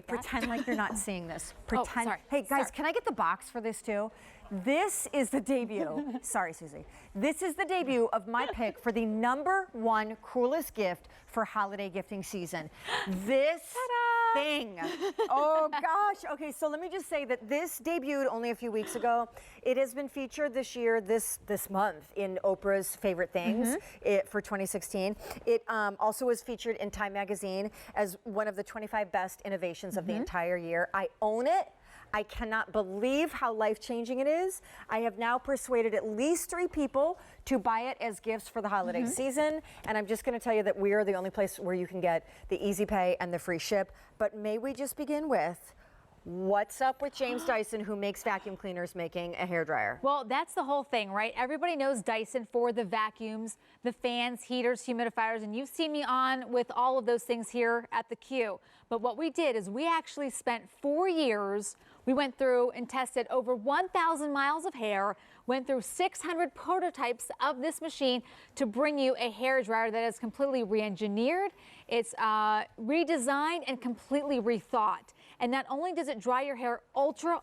Pretend like you're not seeing this. Pretend. Sorry. Hey guys, can I get the box for this too? This is the debut. Sorry, Susie. This is the debut of my pick for the #1 coolest gift for holiday gifting season. This thing. Oh gosh. Okay, so let me just say that this debuted only a few weeks ago. It has been featured this year, this month, in Oprah's Favorite Things for 2016. It also was featured in Time Magazine as one of the 25 best innovations of the entire year. I own it. I cannot believe how life-changing it is. I have now persuaded at least 3 people to buy it as gifts for the holiday season. And I'm just going to tell you that we are the only place where you can get the easy pay and the free ship. But may we just begin with, what's up with James Dyson, who makes vacuum cleaners, making a hairdryer? Well, that's the whole thing, right? Everybody knows Dyson for the vacuums, the fans, heaters, humidifiers, and you've seen me on with all of those things here at the Q. But what we did is we actually spent 4 years. We went through and tested over 1,000 miles of hair, went through 600 prototypes of this machine to bring you a hair dryer that is completely re-engineered, it's redesigned and completely rethought. And not only does it dry your hair ultra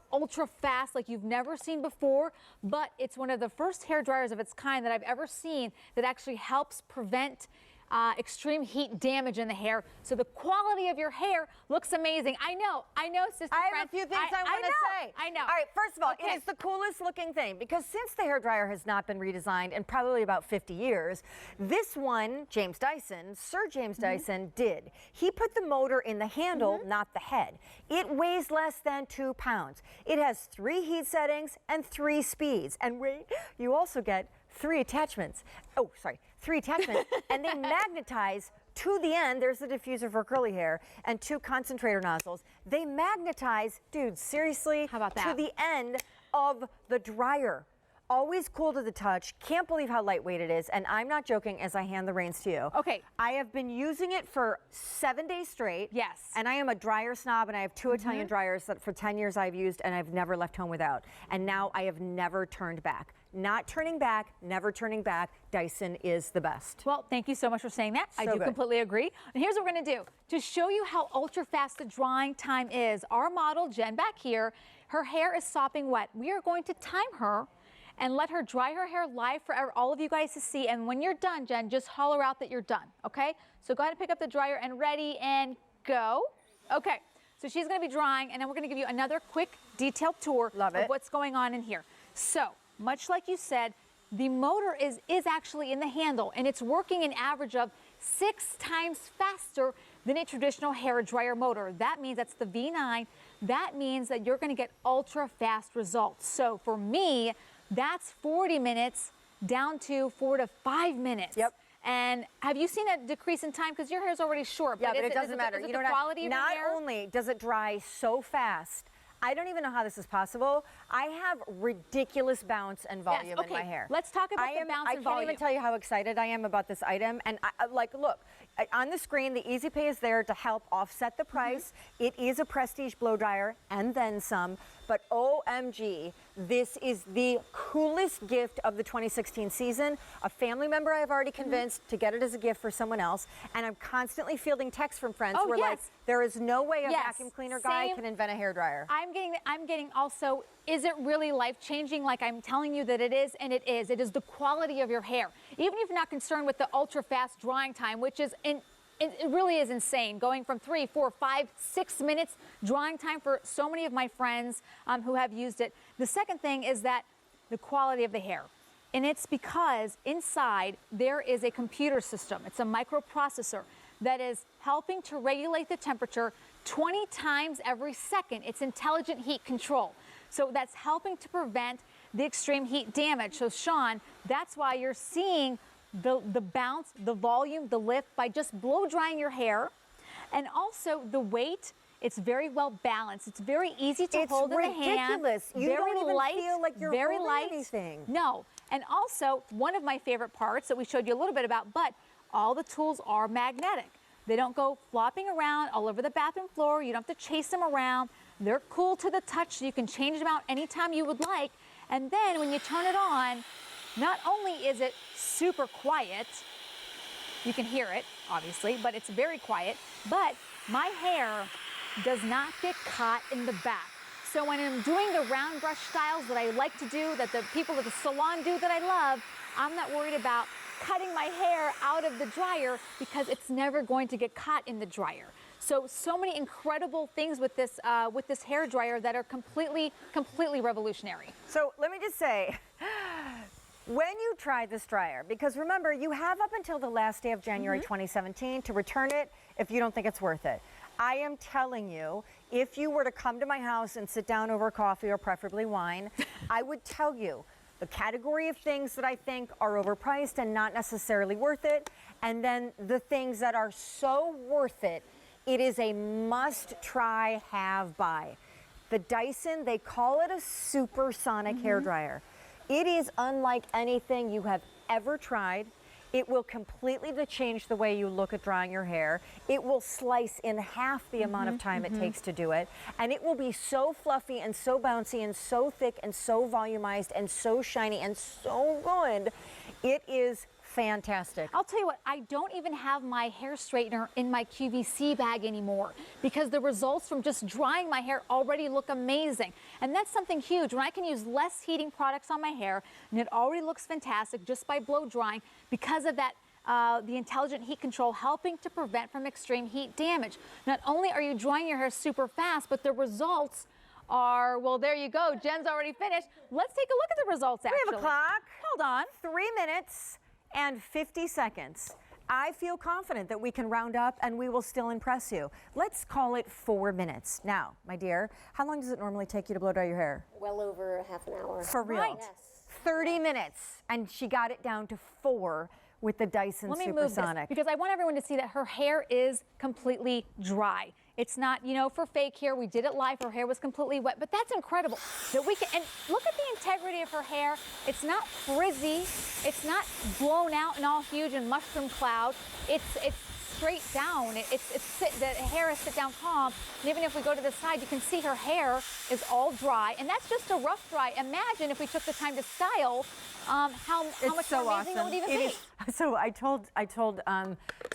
fast like you've never seen before, but it's one of the first hair dryers of its kind that I've ever seen that actually helps prevent extreme heat damage in the hair, so the quality of your hair looks amazing. I know, sister. I have a few things I want to say. I know. All right, first of all, it is the coolest looking thing because since the hairdryer has not been redesigned in probably about 50 years, this one, James Dyson, Sir James Dyson, did. He put the motor in the handle, not the head. It weighs less than 2 pounds. It has 3 heat settings and 3 speeds. And wait, you also get 3 attachments. Oh, sorry, 3 attachments, and they magnetize to the end. There's the diffuser for curly hair and 2 concentrator nozzles. They magnetize, dude, seriously, how about that? To the end of the dryer. Always cool to the touch. Can't believe how lightweight it is. And I'm not joking as I hand the reins to you. Okay. I have been using it for 7 days straight. Yes. And I am a dryer snob, and I have 2 Italian dryers that for 10 years I've used and I've never left home without. And now I have never turned back. Not turning back, never turning back. Dyson is the best. Well, thank you so much for saying that. I do completely agree. And here's what we're going to do. To show you how ultra fast the drying time is, our model, Jen back here, her hair is sopping wet. We are going to time her and let her dry her hair live for all of you guys to see. And when you're done, Jen, just holler out that you're done, okay? So go ahead and pick up the dryer and ready and go. Okay, so she's gonna be drying, and then we're gonna give you another quick detailed tour of what's going on in here. So, much like you said, the motor is actually in the handle, and it's working an average of 6 times faster than a traditional hair dryer motor. That means that's the V9. That means that you're gonna get ultra fast results. So for me, that's 40 minutes down to 4 to 5 minutes. Yep. And have you seen a decrease in time? Because your hair's already short. Yeah, but it doesn't matter. You know, the quality of your hair? Not only does it dry so fast, I don't even know how this is possible. I have ridiculous bounce and volume in my hair. Let's talk about the bounce and volume. I can't even tell you how excited I am about this item. And like, look, on the screen, the Easy Pay is there to help offset the price. It is a prestige blow dryer and then some. But OMG, this is the coolest gift of the 2016 season. A family member I've already convinced to get it as a gift for someone else. And I'm constantly fielding texts from friends who are like, there is no way a vacuum cleaner guy can invent a hairdryer. I'm getting also, is it really life-changing like I'm telling you that it is? And it is. It is the quality of your hair. Even if you're not concerned with the ultra-fast drying time, which is it really is insane, going from 3, 4, 5, 6 minutes drying time for so many of my friends who have used it. The second thing is that the quality of the hair. And it's because inside there is a computer system. It's a microprocessor that is helping to regulate the temperature 20 times every second. It's intelligent heat control. So that's helping to prevent the extreme heat damage. So Sean, that's why you're seeing the bounce, the volume, the lift by just blow drying your hair. And also the weight, it's very well balanced. It's very easy to hold in the hand. It's ridiculous. You don't even feel like you're holding anything. No. And also, one of my favorite parts that we showed you a little bit about, but all the tools are magnetic. They don't go flopping around all over the bathroom floor. You don't have to chase them around. They're cool to the touch, so you can change them out anytime you would like. And then when you turn it on, not only is it super quiet, you can hear it, obviously, but it's very quiet, but my hair does not get caught in the back. So when I'm doing the round brush styles that I like to do, that the people at the salon do that I love, I'm not worried about cutting my hair out of the dryer because it's never going to get caught in the dryer. So many incredible things with this hair dryer that are completely revolutionary. So let me just say, when you try this dryer, because remember, you have up until the last day of January 2017 to return it if you don't think it's worth it. I am telling you, if you were to come to my house and sit down over coffee or preferably wine, I would tell you the category of things that I think are overpriced and not necessarily worth it, and then the things that are so worth it. It is a must-try, have-buy. The Dyson, they call it a supersonic hairdryer. It is unlike anything you have ever tried. It will completely change the way you look at drying your hair. It will slice in half the amount of time it takes to do it. And it will be so fluffy and so bouncy and so thick and so volumized and so shiny and so good. It is fantastic. I'll tell you what, I don't even have my hair straightener in my QVC bag anymore because the results from just drying my hair already look amazing. And that's something huge. When I can use less heating products on my hair and it already looks fantastic just by blow drying because of that the intelligent heat control helping to prevent from extreme heat damage. Not only are you drying your hair super fast, but the results are, well, there you go. Jen's already finished. Let's take a look at the results actually. We have a clock. Hold on. 3 minutes and 50 seconds. I feel confident that we can round up and we will still impress you. Let's call it 4 minutes. Now, my dear, how long does it normally take you to blow dry your hair? Well over half an hour. For real? Right. Yes. 30 minutes, and she got it down to 4 with the Dyson Let me move this Supersonic. because I want everyone to see that her hair is completely dry. It's not, you know, for fake hair. We did it live. Her hair was completely wet, but that's incredible that we can, and look at the integrity of her hair. It's not frizzy. It's not blown out and all huge and mushroom cloud. It's straight down. The hair is sit down calm. And even if we go to the side, you can see her hair is all dry, and that's just a rough dry. Imagine if we took the time to style, how much so more amazing awesome. it would even be. So I told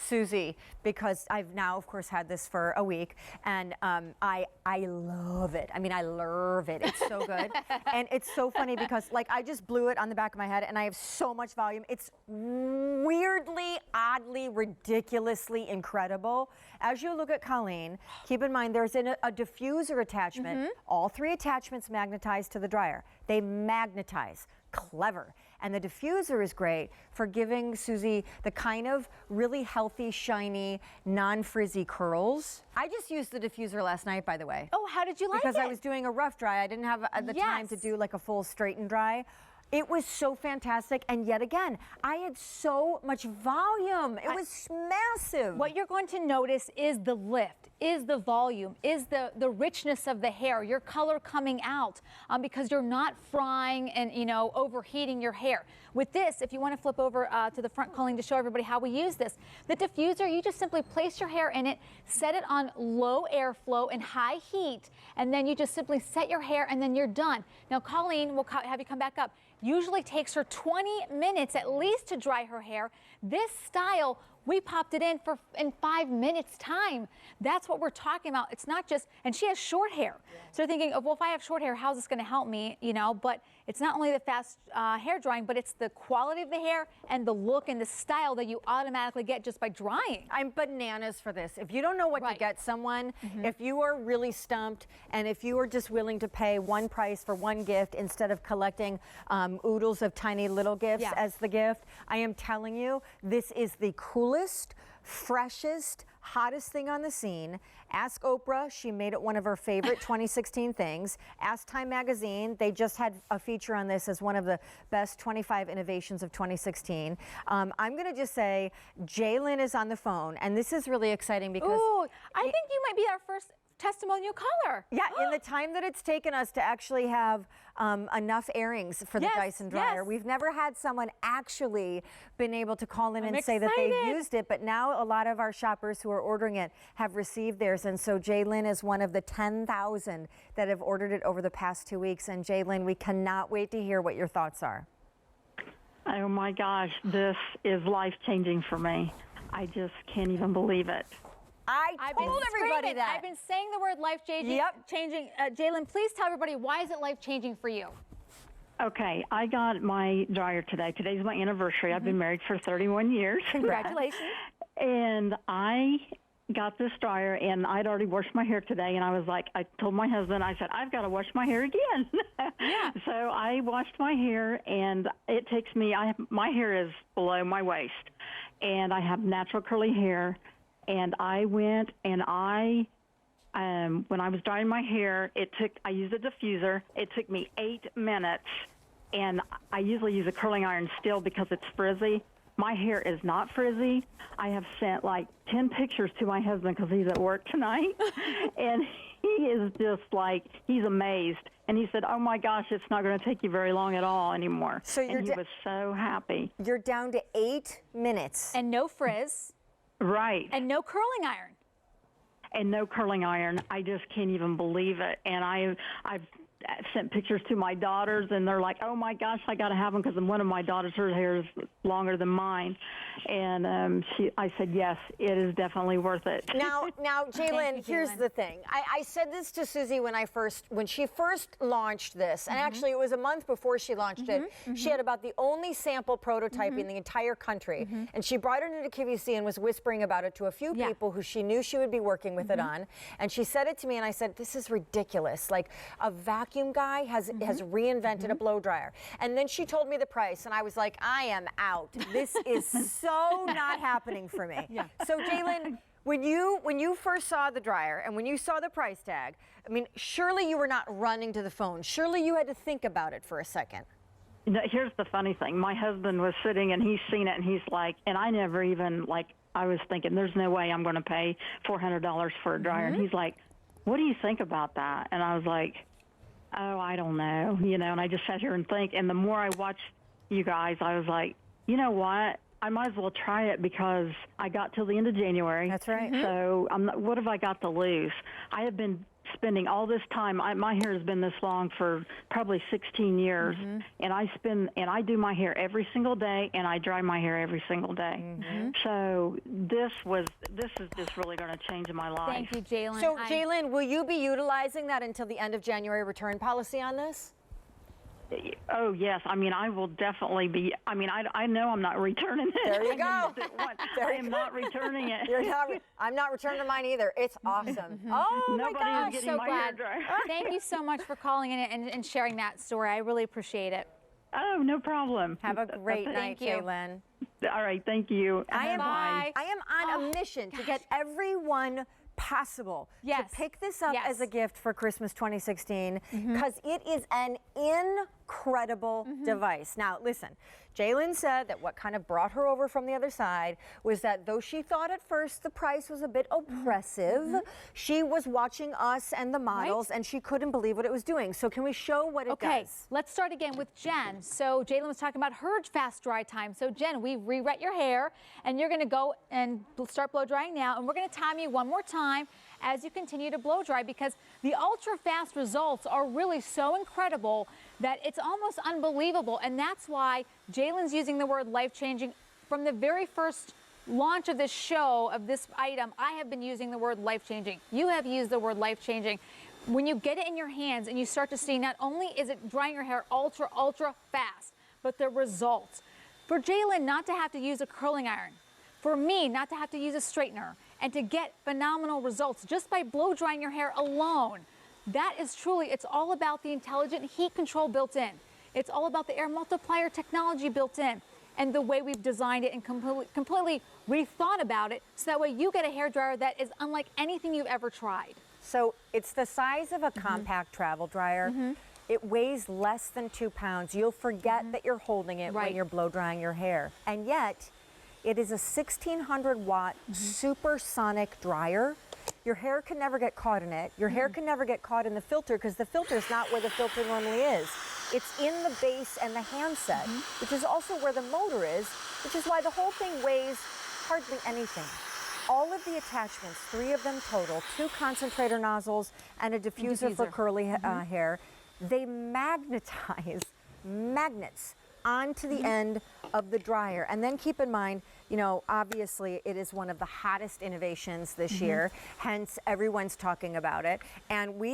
Susie, because I've now of course had this for a week, and I love it. I mean, I love it. It's so good. And it's so funny because like I just blew it on the back of my head and I have so much volume. It's weirdly, oddly, ridiculously incredible. As you look at Colleen, keep in mind there's a diffuser attachment. All 3 attachments magnetize to the dryer. They magnetize. Clever. And the diffuser is great for giving Susie the kind of really healthy, shiny, non-frizzy curls. I just used the diffuser last night, by the way. Oh, how did you like it? Because I was doing a rough dry. I didn't have the time to do like a full straight and dry. It was so fantastic, and yet again, I had so much volume. It was massive. What you're going to notice is the lift, is the volume, is the richness of the hair, your color coming out, because you're not frying and, you know, overheating your hair. With this, if you want to flip over to the front, Colleen, to show everybody how we use this, the diffuser, you just simply place your hair in it, set it on low airflow and high heat, and then you just simply set your hair, and then you're done. Now, Colleen, we'll have you come back up. Usually takes her 20 minutes at least to dry her hair. This style, we popped it in 5 minutes time. That's what we're talking about. It's not just, and she has short hair. So you're thinking, oh, well, if I have short hair, how's this gonna help me? You know, but it's not only the fast hair drying, but it's the quality of the hair and the look and the style that you automatically get just by drying. I'm bananas for this. If you don't know what to get someone, if you are really stumped, and if you are just willing to pay one price for one gift instead of collecting oodles of tiny little gifts as the gift, I am telling you, this is the coolest, freshest, hottest thing on the scene. Ask Oprah, she made it one of her favorite 2016 things. Ask Time Magazine, they just had a feature on this as one of the best 25 innovations of 2016. I'm gonna just say, Jalen is on the phone, and this is really exciting because— Ooh, I think you might be our first testimonial caller. Yeah, in the time that it's taken us to actually have enough airings for the Dyson dryer, we've never had someone actually been able to call in and say that they've used it, but now a lot of our shoppers who are ordering it have received theirs, and so Jaylyn is one of the 10,000 that have ordered it over the past 2 weeks, and Jaylyn, we cannot wait to hear what your thoughts are. Oh my gosh, this is life-changing for me. I just can't even believe it. I told everybody that. I've been saying the word life-changing. Yep. Changing. Jalen, please tell everybody, why is it life-changing for you? Okay, I got my dryer today. Today's my anniversary. I've been married for 31 years. Congratulations. And I got this dryer, and I'd already washed my hair today, and I was like, I told my husband, I said, I've got to wash my hair again. Yeah. So I washed my hair, and it takes me, my hair is below my waist, and I have natural curly hair, and I went and when I was drying my hair, I used a diffuser. It took me 8 minutes, and I usually use a curling iron still because it's frizzy. My hair is not frizzy. I have sent like 10 pictures to my husband because he's at work tonight, and he is just like, he's amazed. And he said, oh my gosh, it's not going to take you very long at all anymore. So and he was so happy. You're down to 8 minutes. And no frizz. Right. And no curling iron. And no curling iron. I just can't even believe it. And I've sent pictures to my daughters, and they're like, oh my gosh, I got to have them, because one of my daughters, her hair is longer than mine. And I said, yes, it is definitely worth it. Now, Jalen, here's Jalen. the thing. I said this to Susie when she first launched this, and actually it was a month before she launched it. She had about the only sample prototype in the entire country, and she brought it into QVC and was whispering about it to a few people who she knew she would be working with it on. And she said it to me, and I said, this is ridiculous. Like, a vacuum guy has reinvented a blow dryer. And then she told me the price, and I was like, I am out. This is so not happening for me. So Jalen, when you first saw the dryer and when you saw the price tag, I mean, surely you were not running to the phone. Surely you had to think about it for a second. Here's the funny thing. My husband was sitting, and he's seen it, and he's like, and I never even, like, I was thinking, there's no way I'm going to pay $400 for a dryer. And he's like, what do you think about that? And I was like, oh, I don't know, and I just sat here and think. And the more I watched you guys, I was like, you know what? I might as well try it, because I got till the end of January. That's right. So what have I got to lose? I have been spending all this time. My hair has been this long for probably 16 years, and I do my hair every single day, and I dry my hair every single day. So this is just really going to change my life. Thank you, Jalen. So Jalen, will you be utilizing that until the end of January return policy on this? Oh, yes. I mean, I will definitely be. I mean, I know I'm not returning it. There you go. I am not returning it. I'm not returning mine either. It's awesome. Oh, my Nobody gosh. is getting so my glad. hair dryer. Thank you so much for calling in and sharing that story. I really appreciate it. Oh, no problem. Have a great night, Thank you. Jalen. All right. Thank you. Bye. I am on a mission to get everyone possible to pick this up as a gift for Christmas 2016, because it is an incredible device. Now, listen, Jalen said that what kind of brought her over from the other side was that though she thought at first the price was a bit oppressive, she was watching us and the models, and she couldn't believe what it was doing. So can we show what it does? Okay, let's start again with Jen. So Jalen was talking about her fast dry time. So Jen, we've re-wet your hair, and you're gonna go and start blow drying now, and we're gonna time you one more time as you continue to blow dry, because the ultra fast results are really so incredible that it's almost unbelievable. And that's why Jalen's using the word life-changing. From the very first launch of this show, of this item, I have been using the word life-changing. You have used the word life-changing. When you get it in your hands and you start to see, not only is it drying your hair ultra fast, but the results. For Jalen not to have to use a curling iron, for me not to have to use a straightener, and to get phenomenal results just by blow drying your hair alone. That is truly, it's all about the intelligent heat control built in. It's all about the air multiplier technology built in, and the way we've designed it and completely rethought about it, so that way you get a hairdryer that is unlike anything you've ever tried. So it's the size of a compact travel dryer. It weighs less than 2 pounds. You'll forget that you're holding it when you're blow drying your hair. And yet, it is a 1600 watt supersonic dryer. Your hair can never get caught in it. Your hair can never get caught in the filter, because the filter is not where the filter normally is. It's in the base and the handset, which is also where the motor is, which is why the whole thing weighs hardly anything. All of the attachments, 3 of them total, 2 concentrator nozzles and a diffuser for curly hair, they magnetize magnets onto the end of the dryer. And then keep in mind, you know, obviously it is one of the hottest innovations this year, hence everyone's talking about it. And we